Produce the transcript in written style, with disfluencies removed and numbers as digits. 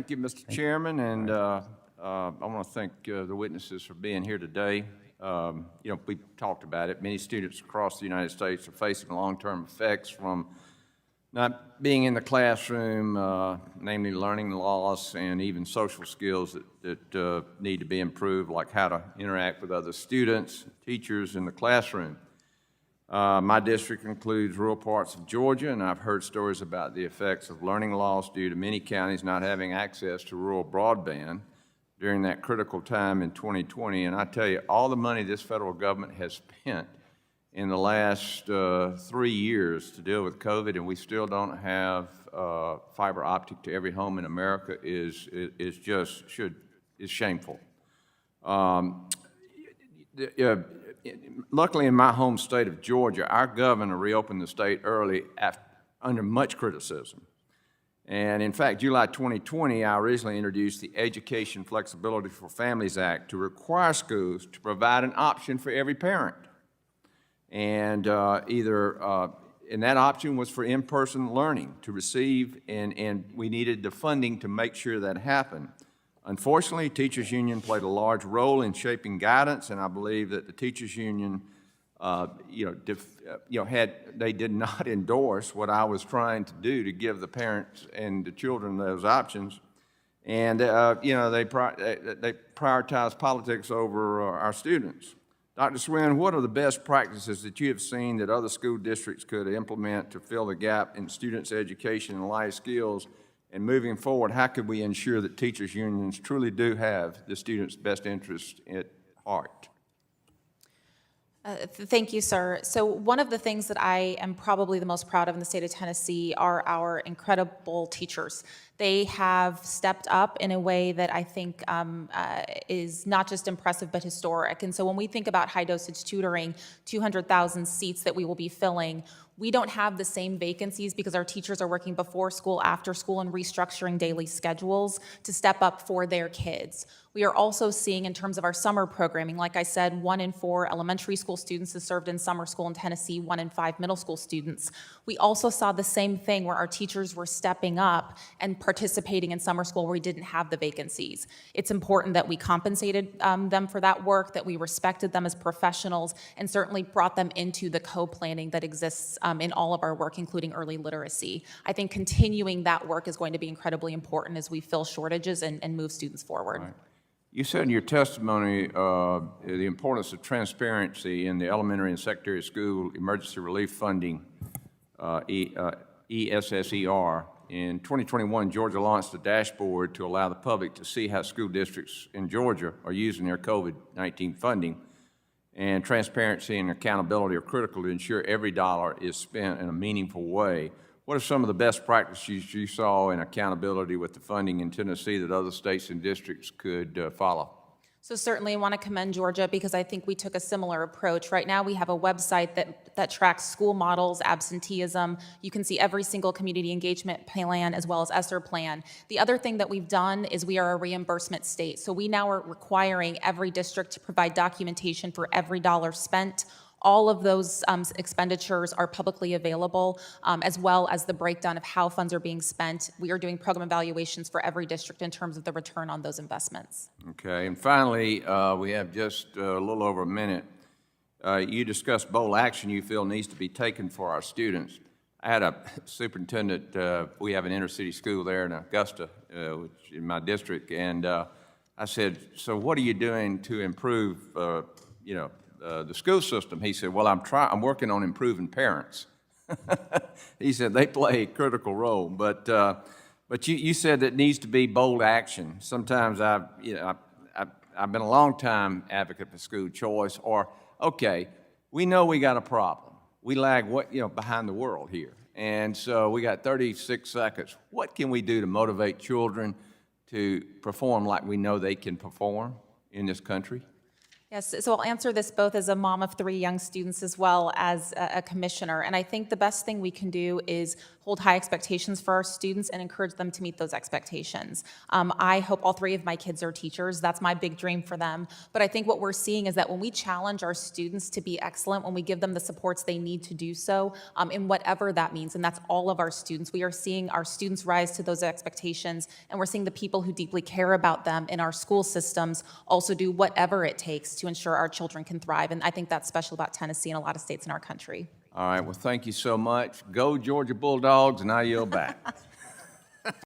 Thank you, Mr. Chairman, and I want to thank the witnesses for being here today. We talked about it. Many students across the United States are facing long-term effects from not being in the classroom, namely learning loss and even social skills that need to be improved, like how to interact with other students, teachers in the classroom. My district includes rural parts of Georgia, and I've heard stories about the effects of learning loss due to many counties not having access to rural broadband during that critical time in 2020. And I tell you, all the money this federal government has spent in the last 3 years to deal with COVID, and we still don't have fiber optic to every home in America is shameful. Luckily, in my home state of Georgia, our governor reopened the state early under much criticism. And in fact, July 2020, I originally introduced the Education Flexibility for Families Act to require schools to provide an option for every parent. And and that option was for in-person learning to receive, and we needed the funding to make sure that happened. Unfortunately, Teachers Union played a large role in shaping guidance, and I believe that the Teachers Union, they did not endorse what I was trying to do to give the parents and the children those options, and they prioritized politics over our students. Dr. Swin, what are the best practices that you have seen that other school districts could implement to fill the gap in students' education and life skills? And moving forward, how could we ensure that teachers' unions truly do have the students' best interest at heart? Thank you, sir. So one of the things that I am probably the most proud of in the state of Tennessee are our incredible teachers. They have stepped up in a way that I think is not just impressive but historic. And so when we think about high-dosage tutoring, 200,000 seats that we will be filling, we don't have the same vacancies because our teachers are working before school, after school, and restructuring daily schedules to step up for their kids. We are also seeing, in terms of our summer programming, like I said, 1 in 4 elementary school students is served in summer school in Tennessee, 1 in 5 middle school students. We also saw the same thing where our teachers were stepping up and participating in summer school where we didn't have the vacancies. It's important that we compensated them for that work, that we respected them as professionals, and certainly brought them into the co-planning that exists in all of our work, including early literacy. I think continuing that work is going to be incredibly important as we fill shortages and move students forward. Right. You said in your testimony the importance of transparency in the elementary and secondary school emergency relief funding, ESSER. In 2021, Georgia launched a dashboard to allow the public to see how school districts in Georgia are using their COVID-19 funding. And transparency and accountability are critical to ensure every dollar is spent in a meaningful way. What are some of the best practices you saw in accountability with the funding in Tennessee that other states and districts could follow? So certainly I want to commend Georgia because I think we took a similar approach. Right now we have a website that tracks school models, absenteeism. You can see every single community engagement plan as well as ESSER plan. The other thing that we've done is we are a reimbursement state. So we now are requiring every district to provide documentation for every dollar spent. All of those expenditures are publicly available, as well as the breakdown of how funds are being spent. We are doing program evaluations for every district in terms of the return on those investments. Okay, and finally, we have just a little over a minute. You discussed bold action you feel needs to be taken for our students. I had a superintendent, we have an inner-city school there in Augusta, which in my district, and I said, so what are you doing to improve, the school system? He said, well, I'm working on improving parents. He said they play a critical role, but you said that needs to be bold action. Sometimes I've been a long time advocate for school choice, or okay, we know we got a problem. We lag behind the world here, and so we got 36 seconds. What can we do to motivate children to perform like we know they can perform in this country? Yes, so I'll answer this both as a mom of 3 young students as well as a commissioner. And I think the best thing we can do is hold high expectations for our students and encourage them to meet those expectations. I hope all 3 of my kids are teachers. That's my big dream for them. But I think what we're seeing is that when we challenge our students to be excellent, when we give them the supports they need to do so, in whatever that means, and that's all of our students, we are seeing our students rise to those expectations, and we're seeing the people who deeply care about them in our school systems also do whatever it takes to ensure our children can thrive. And I think that's special about Tennessee and a lot of states in our country. All right, well, thank you so much. Go Georgia Bulldogs, and I yield back.